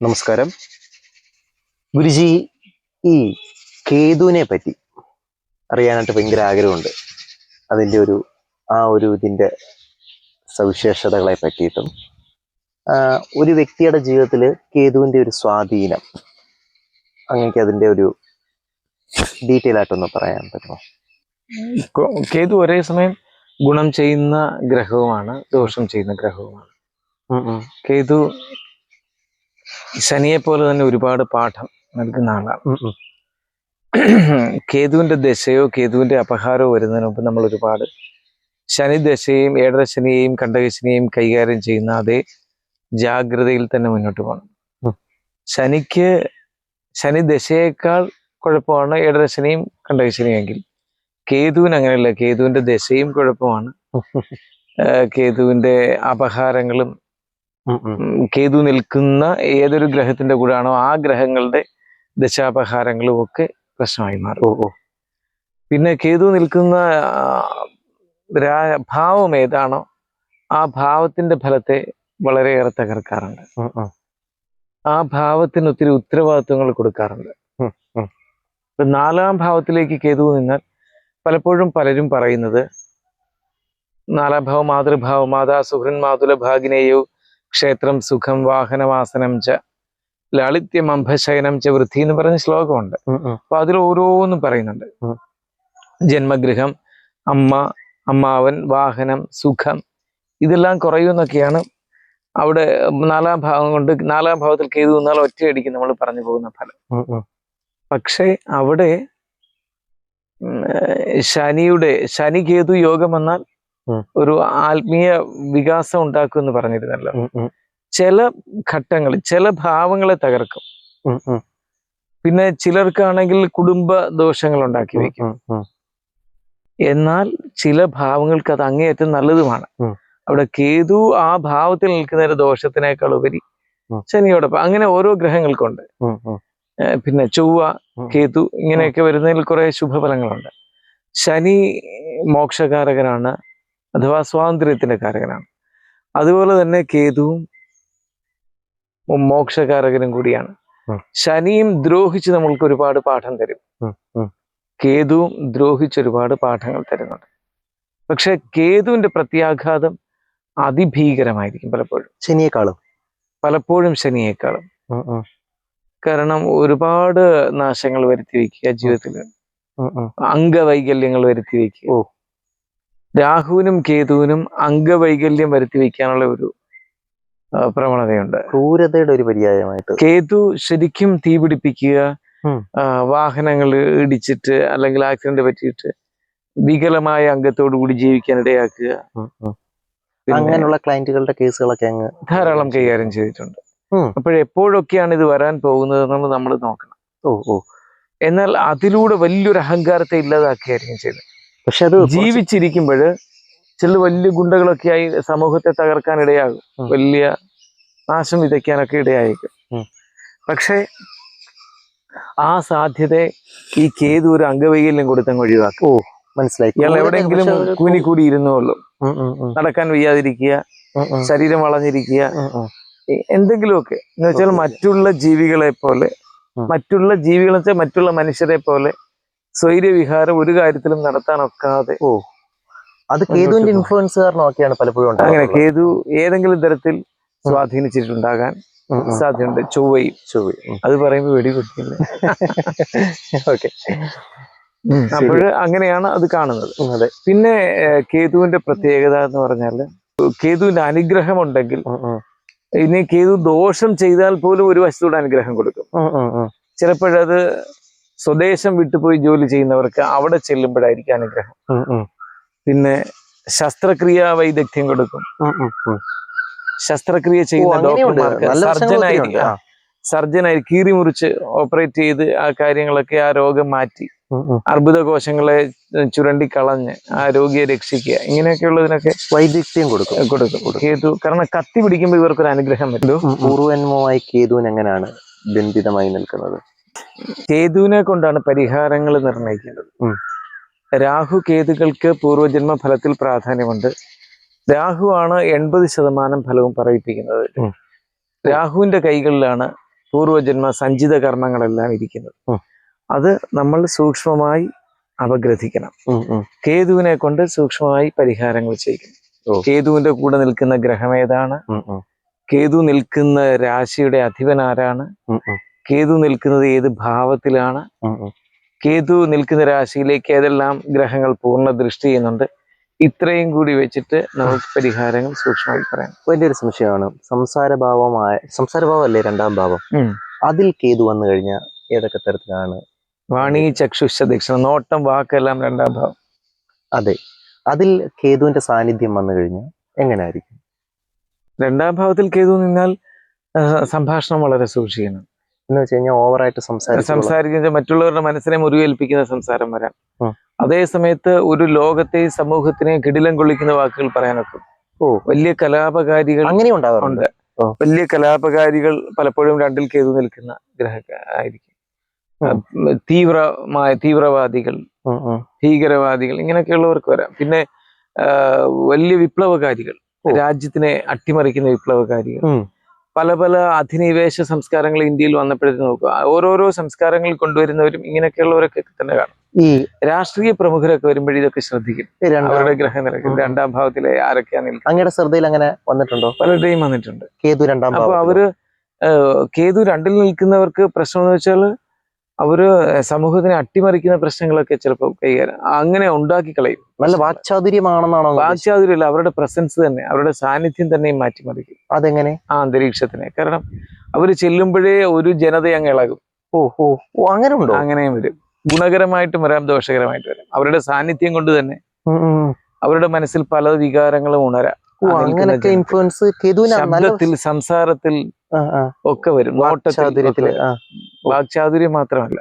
നമസ്കാരം ഗുരുജി. ഈ കേതുവിനെ പറ്റി അറിയാനായിട്ട് ഭയങ്കര ആഗ്രഹമുണ്ട്. അതിൻ്റെ ഇതിൻ്റെ സവിശേഷതകളെ പറ്റിയിട്ടും ഒരു വ്യക്തിയുടെ ജീവിതത്തിൽ കേതുവിൻ്റെ ഒരു സ്വാധീനം അങ്ങനെയൊക്കെ അതിൻ്റെ ഒരു ഡീറ്റെയിൽ ആയിട്ടൊന്ന് പറയാൻ പറ്റുമോ? കേതു ഒരേ സമയം ഗുണം ചെയ്യുന്ന ഗ്രഹവുമാണ്, ദോഷം ചെയ്യുന്ന ഗ്രഹവുമാണ്. കേതു ശനിയെ പോലെ തന്നെ ഒരുപാട് പാഠം നൽകുന്ന ആളാണ്. കേതുവിന്റെ ദശയോ കേതുവിന്റെ അപഹാരമോ വരുന്നതിന് മുമ്പ് നമ്മൾ ഒരുപാട് ശനി ദശയെയും ഏഴര ശനിയെയും കണ്ടകശനിയെയും കൈകാര്യം ചെയ്യുന്ന അതേ ജാഗ്രതയിൽ തന്നെ മുന്നോട്ട് പോകണം. ശനി ദശയേക്കാൾ കുഴപ്പമാണ് ഏഴര ശനിയും കണ്ടകശനിയും എങ്കിൽ കേതുവിന് അങ്ങനെയല്ല. കേതുവിന്റെ ദശയും കുഴപ്പമാണ്, കേതുവിന്റെ അപഹാരങ്ങളും കേതു നിൽക്കുന്ന ഏതൊരു ഗ്രഹത്തിന്റെ കൂടെയാണോ ആ ഗ്രഹങ്ങളുടെ ദശാപഹാരങ്ങളും ഒക്കെ പ്രശ്നമായി മാറും. പിന്നെ കേതു നിൽക്കുന്ന ഭാവം ഏതാണോ ആ ഭാവത്തിന്റെ ഫലത്തെ വളരെയേറെ തകർക്കാറുണ്ട്. ആ ഭാവത്തിന് ഒത്തിരി ഉത്തരവാദിത്വങ്ങൾ കൊടുക്കാറുണ്ട്. ഇപ്പൊ 4-ാം ഭാവത്തിലേക്ക് കേതു നിന്നാൽ പലപ്പോഴും പലരും പറയുന്നത് 4-ാം ഭാവം മാതൃഭാവം, മാതാ സുഹൃൻ മാതുല ഭാഗിനേയോ ക്ഷേത്രം സുഖം വാഹനവാസനം ച ലാളിത്യം അംഭശയനം ച വൃദ്ധി എന്ന് പറഞ്ഞ ശ്ലോകമുണ്ട്. അപ്പൊ അതിൽ ഓരോന്നും പറയുന്നുണ്ട്. ജന്മഗൃഹം, അമ്മ, അമ്മാവൻ, വാഹനം, സുഖം ഇതെല്ലാം കുറയുമെന്നൊക്കെയാണ് അവിടെ 4-ാം ഭാവം കൊണ്ട് 4-ാം ഭാവത്തിൽ കേതു നിന്നാൽ ഒറ്റയടിക്ക് നമ്മൾ പറഞ്ഞു പോകുന്ന ഫലം. പക്ഷേ അവിടെ ശനി കേതു യോഗം വന്നാൽ ഒരു ആത്മീയ വികാസം ഉണ്ടാക്കും എന്ന് പറഞ്ഞിരുന്നല്ലോ. ചില ഘട്ടങ്ങളിൽ ചില ഭാവങ്ങളെ തകർക്കും. പിന്നെ ചിലർക്കാണെങ്കിൽ കുടുംബ ദോഷങ്ങൾ ഉണ്ടാക്കി വയ്ക്കും. എന്നാൽ ചില ഭാവങ്ങൾക്ക് അത് അങ്ങേയറ്റം നല്ലതുമാണ്. അവിടെ കേതു ആ ഭാവത്തിൽ നിൽക്കുന്ന ദോഷത്തിനേക്കാൾ ഉപരി ശനിയോടൊപ്പം അങ്ങനെ ഓരോ ഗ്രഹങ്ങൾക്കുണ്ട്. പിന്നെ ചൊവ്വ, കേതു ഇങ്ങനെയൊക്കെ വരുന്നതിൽ കുറെ ശുഭഫലങ്ങളുണ്ട്. ശനി മോക്ഷകാരകനാണ്, അഥവാ സ്വാതന്ത്ര്യത്തിന്റെ കാരകനാണ്. അതുപോലെ തന്നെ കേതുവും മോക്ഷകാരകനും കൂടിയാണ്. ശനിയും ദ്രോഹിച്ച് നമ്മൾക്ക് ഒരുപാട് പാഠം തരും, കേതുവും ദ്രോഹിച്ച് ഒരുപാട് പാഠങ്ങൾ തരുന്നുണ്ട്. പക്ഷെ കേതുവിന്റെ പ്രത്യാഘാതം അതിഭീകരമായിരിക്കും പലപ്പോഴും ശനിയേക്കാളും. കാരണം ഒരുപാട് നാശങ്ങൾ വരുത്തി വയ്ക്കുക, ജീവിതത്തിൽ അംഗവൈകല്യങ്ങൾ വരുത്തി വയ്ക്കുക. രാഹുവിനും കേതുവിനും അംഗവൈകല്യം വരുത്തി വയ്ക്കാനുള്ള ഒരു പ്രവണതയുണ്ട്. ക്രൂരതയുടെ ഒരു പര്യായമായിട്ട് കേതു ശരിക്കും തീ പിടിപ്പിക്കുക, വാഹനങ്ങൾ ഇടിച്ചിട്ട് അല്ലെങ്കിൽ ആക്സിഡന്റ് പറ്റിയിട്ട് വികലമായ അംഗത്തോടു കൂടി ജീവിക്കാൻ ഇടയാക്കുക. അങ്ങനെയുള്ള ക്ലയന്റുകളുടെ കേസുകളൊക്കെ ധാരാളം കൈകാര്യം ചെയ്തിട്ടുണ്ട്. അപ്പോഴെപ്പോഴൊക്കെയാണ് ഇത് വരാൻ പോകുന്നത് എന്നുള്ളത് നമ്മൾ നോക്കണം. എന്നാൽ അതിലൂടെ വലിയൊരു അഹങ്കാരത്തെ ഇല്ലാതാക്കിയായിരിക്കും ചെയ്തത്. പക്ഷെ അത് ജീവിച്ചിരിക്കുമ്പോൾ ചില വലിയ ഗുണ്ടകളൊക്കെ ആയി സമൂഹത്തെ തകർക്കാൻ ഇടയാകും, വലിയ നാശം വിതയ്ക്കാനൊക്കെ ഇടയായിരിക്കും. പക്ഷെ ആ സാധ്യത ഈ കേതു ഒരു അംഗവൈകല്യം കൊടുത്തങ്ങ് ഒഴിവാക്കും. മനസ്സിലായി. ഇയാൾ എവിടെയെങ്കിലും കൂനിക്കൂടി ഇരുന്നോളൂ, നടക്കാൻ വയ്യാതിരിക്കുക, ശരീരം വളഞ്ഞിരിക്കുക, എന്തെങ്കിലുമൊക്കെ എന്ന് വെച്ചാൽ മറ്റുള്ള ജീവികളെ പോലെ, മറ്റുള്ള മനുഷ്യരെ പോലെ സ്വൈര്യവിഹാരം ഒരു കാര്യത്തിലും നടത്താനൊക്കാതെ അത് കേതുവിന്റെ ഇൻഫ്ലുവൻസ് കാരണമൊക്കെയാണ് പലപ്പോഴും അങ്ങനെ കേതു ഏതെങ്കിലും തരത്തിൽ സ്വാധീനിച്ചിട്ടുണ്ടാകാൻ സാധ്യതയുണ്ട്. ചൊവ്വയും അത് പറയുമ്പോൾ വെടികൊടുക്കില്ല. അപ്പോൾ അങ്ങനെയാണ് അത് കാണുന്നത്. പിന്നെ കേതുവിന്റെ പ്രത്യേകത എന്ന് പറഞ്ഞാൽ കേതുവിന്റെ അനുഗ്രഹം ഉണ്ടെങ്കിൽ, ഇനി കേതു ദോഷം ചെയ്താൽ പോലും ഒരു വശത്തൂടെ അനുഗ്രഹം കൊടുക്കും. ചിലപ്പോഴത് സ്വദേശം വിട്ടുപോയി ജോലി ചെയ്യുന്നവർക്ക് അവിടെ ചെല്ലുമ്പോഴായിരിക്കും അനുഗ്രഹം. പിന്നെ ശസ്ത്രക്രിയ വൈദഗ്ധ്യം കൊടുക്കും. ശസ്ത്രക്രിയ ചെയ്യുന്ന ഡോക്ടർമാർക്ക് സർജനായി കീറി മുറിച്ച് ഓപ്പറേറ്റ് ചെയ്ത് ആ കാര്യങ്ങളൊക്കെ, ആ രോഗം മാറ്റി അർബുദ കോശങ്ങളെ ചുരണ്ടിക്കളഞ്ഞ് ആ രോഗിയെ രക്ഷിക്കുക, ഇങ്ങനെയൊക്കെയുള്ളതിനൊക്കെ വൈദഗ്ധ്യം കൊടുക്കും കേതു. കാരണം കത്തി പിടിക്കുമ്പോൾ ഇവർക്കൊരു അനുഗ്രഹം വരും. പൂർവന്മമായി കേതുവിന് എങ്ങനെയാണ് ബന്ധിതമായി നിൽക്കുന്നത്? കേതുവിനെ കൊണ്ടാണ് പരിഹാരങ്ങൾ നിർണയിക്കേണ്ടത്. രാഹു കേതുക്കൾക്ക് പൂർവജന്മ ഫലത്തിൽ പ്രാധാന്യമുണ്ട്. രാഹു ആണ് 80% ഫലവും പറയിപ്പിക്കുന്നത്. രാഹുവിന്റെ കൈകളിലാണ് പൂർവജന്മ സഞ്ചിത കർമ്മങ്ങളെല്ലാം ഇരിക്കുന്നത്. അത് നമ്മൾ സൂക്ഷ്മമായി അപഗ്രഥിക്കണം. കേതുവിനെ കൊണ്ട് സൂക്ഷ്മമായി പരിഹാരങ്ങൾ ചെയ്യിക്കണം. കേതുവിന്റെ കൂടെ നിൽക്കുന്ന ഗ്രഹം ഏതാണ്, കേതു നിൽക്കുന്ന രാശിയുടെ അധിപൻ ആരാണ്, കേതു നിൽക്കുന്നത് ഏത് ഭാവത്തിലാണ്, കേതു നിൽക്കുന്ന രാശിയിലേക്ക് ഏതെല്ലാം ഗ്രഹങ്ങൾ പൂർണ്ണ ദൃഷ്ടി ചെയ്യുന്നുണ്ട്, ഇത്രയും കൂടി വെച്ചിട്ട് നമുക്ക് പരിഹാരങ്ങൾ സൂക്ഷ്മമായി പറയാം. വലിയൊരു സംശയമാണ്. സംസാരഭാവമല്ലേ 2ാം ഭാവം, അതിൽ കേതു വന്നു കഴിഞ്ഞാൽ ഏതൊക്കെ തരത്തിലാണ്? വാണി ചക്ഷുഷ ദക്ഷിണ, നോട്ടം വാക്കെല്ലാം 2ാം ഭാവം. അതെ, അതിൽ കേതുവിന്റെ സാന്നിധ്യം വന്നു കഴിഞ്ഞാൽ എങ്ങനെയായിരിക്കും? 2ാം ഭാവത്തിൽ കേതു നിന്നാൽ സംഭാഷണം വളരെ സൂക്ഷിക്കണം. എന്ന് വെച്ച് കഴിഞ്ഞാൽ ഓവറായിട്ട് സംസാരിക്കുന്ന മറ്റുള്ളവരുടെ മനസ്സിനെ മുറിവേൽപ്പിക്കുന്ന സംസാരം വരാം. അതേ സമയത്ത് ഒരു ലോകത്തെ സമൂഹത്തിനെ കിടിലം കൊള്ളിക്കുന്ന വാക്കുകൾ പറയാനൊക്കെ വലിയ കലാപകാരികൾ അങ്ങനെ ഉണ്ടാവാറുണ്ട്. വലിയ കലാപകാരികൾ പലപ്പോഴും 2ൽ കേതു നിൽക്കുന്ന ഗ്രഹ ആയിരിക്കും. തീവ്രവാദികൾ, ഭീകരവാദികൾ, ഇങ്ങനെയൊക്കെയുള്ളവർക്ക് വരാം. പിന്നെ വലിയ വിപ്ലവകാരികൾ, രാജ്യത്തിനെ അട്ടിമറിക്കുന്ന വിപ്ലവകാരികൾ, പല പല അധിനിവേശ സംസ്കാരങ്ങൾ ഇന്ത്യയിൽ വന്നപ്പോഴത്തേക്ക് നോക്കുക, ഓരോരോ സംസ്കാരങ്ങൾ കൊണ്ടുവരുന്നവരും ഇങ്ങനെയൊക്കെയുള്ളവരൊക്കെ തന്നെ കാണും. ഈ രാഷ്ട്രീയ പ്രമുഖരൊക്കെ വരുമ്പോഴേ ഇതൊക്കെ ശ്രദ്ധിക്കും. അവരുടെ ഗ്രഹനിലകൾ 2ാം ഭാവത്തിലെ ആരൊക്കെയാണ് അങ്ങയുടെ ശ്രദ്ധയിൽ അങ്ങനെ വന്നിട്ടുണ്ടോ? പലരുടെയും വന്നിട്ടുണ്ട്. കേതു 2ാം ഭാവം. അപ്പൊ അവര് കേതു 2ൽ നിൽക്കുന്നവർക്ക് പ്രശ്നം എന്ന് വെച്ചാൽ അവര് സമൂഹത്തിനെ അട്ടിമറിക്കുന്ന പ്രശ്നങ്ങളൊക്കെ ചിലപ്പോൾ കൈകാര്യം അങ്ങനെ ഉണ്ടാക്കി കളയും. നല്ല വാക്ചാതുര്യമാണെന്നാണോ? വാക്ചാതുര്യമല്ല, അവരുടെ പ്രസൻസ് തന്നെ, അവരുടെ സാന്നിധ്യം തന്നെയും മാറ്റിമറിക്കും. അതെങ്ങനെ? ആ അന്തരീക്ഷത്തിനെ. കാരണം അവര് ചെല്ലുമ്പോഴേ ഒരു ജനത അങ്ങ് ഇളകും. അങ്ങനെ ഉണ്ടോ? അങ്ങനെയും വരും. ഗുണകരമായിട്ടും വരാം, ദോഷകരമായിട്ട് വരാം. അവരുടെ സാന്നിധ്യം കൊണ്ട് തന്നെ അവരുടെ മനസ്സിൽ പല വികാരങ്ങളും ഉണരാം. ഇൻഫ്ലുവൻസ് ശബ്ദത്തിൽ, സംസാരത്തിൽ ഒക്കെ വരും. വാക്ചാതുര്യം മാത്രമല്ല,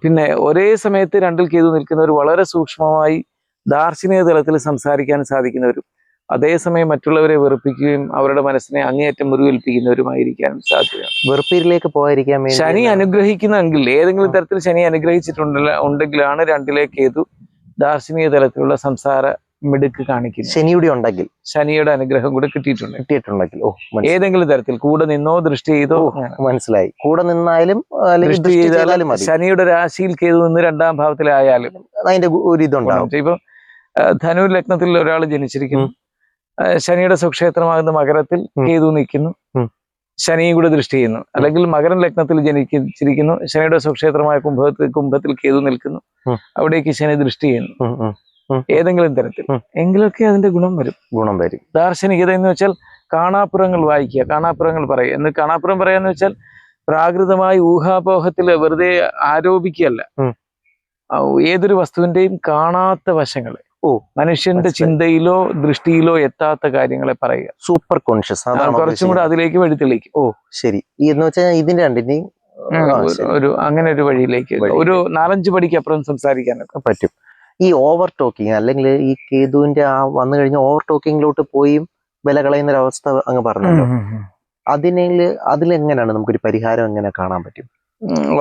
പിന്നെ ഒരേ സമയത്ത് 2ൽ കേതു നിൽക്കുന്നവർ വളരെ സൂക്ഷ്മമായി ദാർശനിക തലത്തിൽ സംസാരിക്കാൻ സാധിക്കുന്നവരും അതേസമയം മറ്റുള്ളവരെ വെറുപ്പിക്കുകയും അവരുടെ മനസ്സിനെ അങ്ങേയറ്റം മുറിവേൽപ്പിക്കുന്നവരുമായിരിക്കാനും സാധ്യതയാണ്. വെറുപ്പിലേക്ക് പോകാതിരിക്കാൻ വേണ്ടി ശനി അനുഗ്രഹിക്കുന്നെങ്കിൽ, ഏതെങ്കിലും തരത്തിൽ ശനി ഉണ്ടെങ്കിലാണ് 2ലെ കേതു ദാർശനിക തലത്തിലുള്ള സംസാര മിടുക്ക് കാണിക്കുന്നത്. ശനിയുടെ അനുഗ്രഹം കൂടെ കിട്ടിയിട്ടുണ്ടെങ്കിൽ ഏതെങ്കിലും തരത്തിൽ കൂടെ നിന്നോ ദൃഷ്ടി ചെയ്തോ. മനസ്സിലായി. കൂടെ നിന്നാലും ദൃഷ്ടി ചെയ്താലും ശനിയുടെ രാശിയിൽ കേതു നിന്ന് 2ാം ഭാവത്തിലായാലും അതിന്റെ ഒരു ഇതുണ്ടാവും. ഇപ്പൊ ധനു ലഗ്നത്തിൽ ഒരാൾ ജനിച്ചിരിക്കുന്നു, ശനിയുടെ സ്വക്ഷേത്രമാകുന്ന മകരത്തിൽ കേതു നിൽക്കുന്നു, ശനിയും കൂടെ ദൃഷ്ടി ചെയ്യുന്നു. അല്ലെങ്കിൽ മകരം ലഗ്നത്തിൽ ജനിച്ചിരിക്കുന്നു, ശനിയുടെ സ്വക്ഷേത്രമായ കുംഭത്തിൽ കേതു നിൽക്കുന്നു, അവിടേക്ക് ശനി ദൃഷ്ടി ചെയ്യുന്നു. ഏതെങ്കിലും തരത്തിൽ എങ്കിലൊക്കെ അതിന്റെ ഗുണം വരും. ദാർശനികത എന്ന് വെച്ചാൽ കാണാപ്പുറങ്ങൾ വായിക്കുക, കാണാപ്പുറങ്ങൾ പറയുക. എന്ന് കാണാപ്പുറം പറയാന്ന് വെച്ചാൽ പ്രാകൃതമായി ഊഹാപോഹത്തിൽ വെറുതെ ആരോപിക്കുകയല്ല. ഏതൊരു വസ്തുവിന്റെയും കാണാത്ത വശങ്ങളെ, മനുഷ്യന്റെ ചിന്തയിലോ ദൃഷ്ടിയിലോ എത്താത്ത കാര്യങ്ങളെ പറയുക. Super conscious. കുറച്ചും കൂടെ അതിലേക്ക് വഴി തെളിയിക്കും. ശരി. എന്ന് വെച്ചാൽ ഇതിന്റെ രണ്ടിന്റെയും അങ്ങനെ ഒരു വഴിയിലേക്ക് ഒരു 4-5 പടിക്ക് അപ്പുറം സംസാരിക്കാനൊക്കെ പറ്റും. ഈ ഓവർ ടോക്കിങ് അല്ലെങ്കിൽ ഈ കേതുവിന്റെ വന്നു കഴിഞ്ഞ ഓവർ ടോക്കിങ്ങിലോട്ട് പോയി വില കളയുന്ന ഒരവസ്ഥ അങ്ങ് പറഞ്ഞല്ലോ, അതിലെങ്ങനെയാണ് നമുക്കൊരു പരിഹാരം എങ്ങനെ കാണാൻ പറ്റും?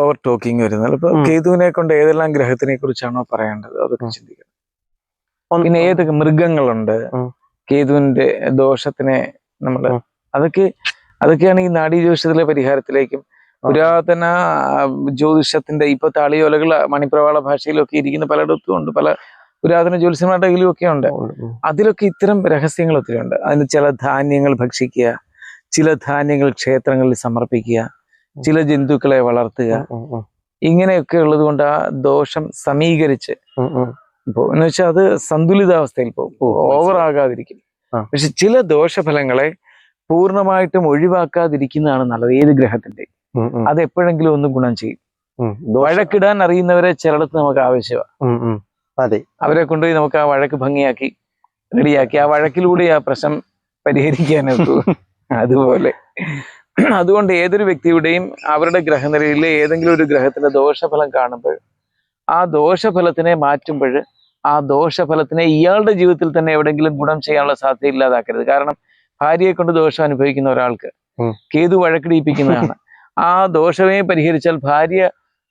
ഓവർ ടോക്കിങ് വരുന്നത് ഇപ്പൊ കേതുവിനെ കൊണ്ട് ഏതെല്ലാം ഗ്രഹത്തിനെ കുറിച്ചാണോ പറയേണ്ടത് അതൊക്കെ ചിന്തിക്കണം. പിന്നെ ഏതൊക്കെ മൃഗങ്ങളുണ്ട് കേതുവിന്റെ ദോഷത്തിനെ അതൊക്കെയാണ് ഈ നാഡീ ജ്യോതിഷത്തിലെ പരിഹാരത്തിലേക്കും പുരാതന ജ്യോതിഷത്തിന്റെ ഇപ്പൊ താളിയോലകൾ മണിപ്രവാള ഭാഷയിലൊക്കെ ഇരിക്കുന്ന പലയിടത്തും ഉണ്ട്. പല പുരാതന ജ്യോതിഷന്മാരുടെ കയ്യിലും ഒക്കെ ഉണ്ട്. അതിലൊക്കെ ഇത്തരം രഹസ്യങ്ങൾ ഒത്തിരി ഉണ്ട്. അതിന് ചില ധാന്യങ്ങൾ ഭക്ഷിക്കുക, ചില ധാന്യങ്ങൾ ക്ഷേത്രങ്ങളിൽ സമർപ്പിക്കുക, ചില ജന്തുക്കളെ വളർത്തുക, ഇങ്ങനെയൊക്കെ ഉള്ളത് കൊണ്ട് ആ ദോഷം സമീകരിച്ച് എന്ന് വെച്ചാൽ അത് സന്തുലിതാവസ്ഥയിൽ പോകും, ഓവർ ആകാതിരിക്കും. പക്ഷെ ചില ദോഷഫലങ്ങളെ പൂർണ്ണമായിട്ടും ഒഴിവാക്കാതിരിക്കുന്നതാണ് നല്ലത്. ഏത് ഗ്രഹത്തിന്റെ അത് എപ്പോഴെങ്കിലും ഒന്ന് ഗുണം ചെയ്യും. വഴക്കിടാൻ അറിയുന്നവരെ ചിലടത്ത് നമുക്ക് ആവശ്യമാണ്. അതെ, അവരെ കൊണ്ടുപോയി നമുക്ക് ആ വഴക്ക് ഭംഗിയാക്കി റെഡിയാക്കി ആ വഴക്കിലൂടെ ആ പ്രശ്നം പരിഹരിക്കാനൊക്കെ. അതുപോലെ അതുകൊണ്ട് ഏതൊരു വ്യക്തിയുടെയും അവരുടെ ഗ്രഹനിലയിലെ ഏതെങ്കിലും ഒരു ഗ്രഹത്തിന്റെ ദോഷഫലം കാണുമ്പോൾ ആ ദോഷഫലത്തിനെ മാറ്റുമ്പോൾ ആ ദോഷഫലത്തിനെ ഇയാളുടെ ജീവിതത്തിൽ തന്നെ എവിടെയെങ്കിലും ഗുണം ചെയ്യാനുള്ള സാധ്യത ഇല്ലാതാക്കരുത്. കാരണം ഭാര്യയെ കൊണ്ട് ദോഷം അനുഭവിക്കുന്ന ഒരാൾക്ക് കേതു വഴക്കിടിപ്പിക്കുന്നതാണ്. ആ ദോഷമേ പരിഹരിച്ചാൽ ഭാര്യ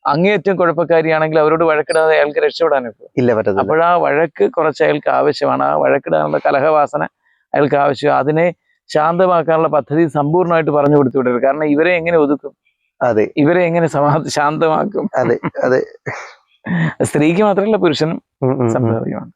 അങ്ങേയറ്റം കുഴപ്പക്കാരിയാണെങ്കിൽ അവരോട് വഴക്കിടാതെ അയാൾക്ക് രക്ഷപ്പെടാനൊക്കെ ഇല്ല പറ്റത്തില്ല. അപ്പോൾ ആ വഴക്ക് കുറച്ച് അയാൾക്ക് ആവശ്യമാണ്. ആ വഴക്കിടാനുള്ള കലഹവാസന അയാൾക്ക് ആവശ്യം. അതിനെ ശാന്തമാക്കാനുള്ള പദ്ധതി സമ്പൂർണ്ണമായിട്ട് പറഞ്ഞു കൊടുത്തു വിടരുത്. കാരണം ഇവരെ എങ്ങനെ ഒതുക്കും, അതെ ഇവരെ എങ്ങനെ ശാന്തമാക്കും? അതെ അതെ സ്ത്രീക്ക് മാത്രമല്ല പുരുഷനും സംഭവിക്കണം.